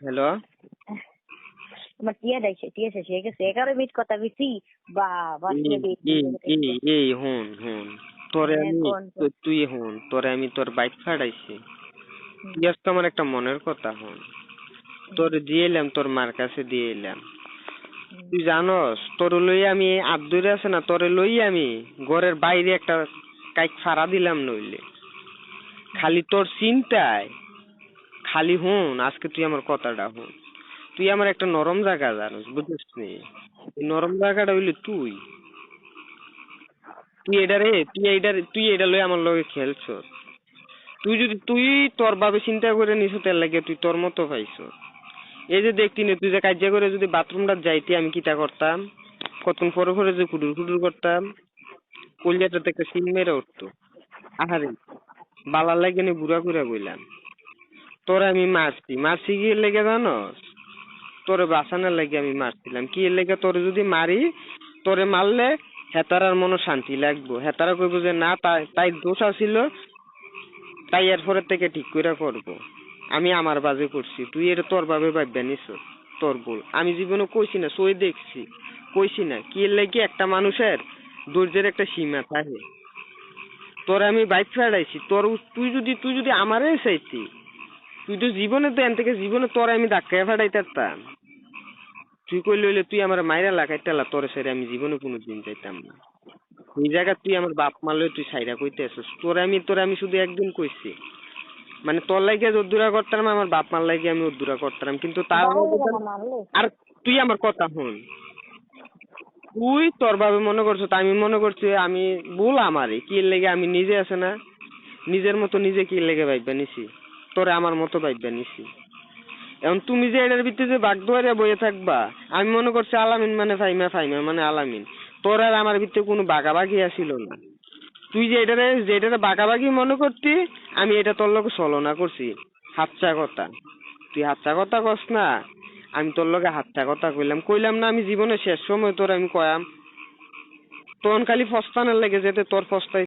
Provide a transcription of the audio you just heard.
Hello. আমার টিয়া শেষ হয়ে গেছে 11 মিনিট কথা কইছি। বাবা টিয়া এই হুন তোরে আমি কোন তুই হুন তোরে আমি তোর বাইক ফাটাইছি। তুই আজকে আমার একটা মনের কথা হুন, তোর দিয়ে এলাম, তোর মার কাছে দিয়ে এলাম। তুই জানস তোর লই আমি আব্দুরে আছে না, তোরে লই আমি ঘরের বাইরে একটা কাইক ফাড়া দিলাম নইলে। খালি তোর চিন্তায় খালি হুন, আজকে তুই আমার কথাটা হুন। তুই আমার একটা নরম জায়গা জানিস, বুঝছিস নি? নরম জায়গাটা হইলে তুই তুই এটা লই আমার লগে খেলছ। তুই তোর ভাবে চিন্তা করে নিছ, তেল লাগে তুই তোর মতো পাইছ। এই যে দেখতি না, তুই যে কাজা করে যদি বাথরুমটা যাইতি, আমি কিটা করতাম? কতক্ষণ পরে পরে যে কুটুর করতাম, কলিজাটাতে একটা সিন মেরে উঠতো। আহারে বালার লাগে নি বুড়া করে বইলাম। তোরে আমি মারছি কি এর লেগে জানস? তোরে বাঁচানোর লাগে আমি মারছিলাম। কি এর লেগে? তোরে যদি মারি, তোরে মারলে হেতারার মনে শান্তি লাগবো। হেতারা কইব যে না, তাই দোষ আছিল, তাই এরপরের থেকে ঠিক করে করবো। আমি আমার বাজে করছি, তুই এটা তোর ভাবে ভাববে নিস, তোর ভুল। আমি জীবনে কইছি না, সই দেখছি, কইছি না কি এর লাগে একটা মানুষের ধৈর্যের একটা সীমা থাকে। তোর আমি বাইক ফেরাইছি, তুই যদি আমারে চাইতি, তুই তো জীবনে তো এন থেকে জীবনে তোর আমি ধাক্কায় ফেরাইতাম। তুই কই লইলে তুই আমার মাইরা লাগাইতেলা, তোর সাইরে আমি জীবনে কোনোদিন যাইতাম না। এই জায়গা তুই আমার বাপ মারলে তুই সাইরা কইতে আসছিস। তোর আমি শুধু একদিন কইছি, মানে তোর লাগে উদ্দুরা করতাম, আমার বাপ মার লাগে আমি উদ্দুরা করতাম, কিন্তু তার আর তুই আমার কথা শুন। তুই তোর ভাবে মনে করছো, তা আমি মনে করছি আমি ভুল আমারই। কি লেগে আমি নিজে আছে না, নিজের মতো নিজে কি লেগে ভাইবা নিছি, তোরে আমার মতো ভাইবা নিছি। এখন তুমি যে এটার ভিতরে যে বাগ ধরে বইয়ে থাকবা, আমি মনে করছি আলামিন মানে ফাইমা মানে আলামিন। তোর আর আমার ভিতরে কোনো বাগাবাগি আসিল না। তুই যে এটারে বাগাবাগি মনে করতি, আমি এটা তোর লগে ছলনা করছি। হাতচা কথা, তুই হাতচা কথা কস না, আমি তোর লগে হাতচা কথা কইলাম না? আমি জীবনে শেষ সময় তোর আমি কয়াম, তখন খালি ফস্তানের লেগে যেতে তোর ফস্তাই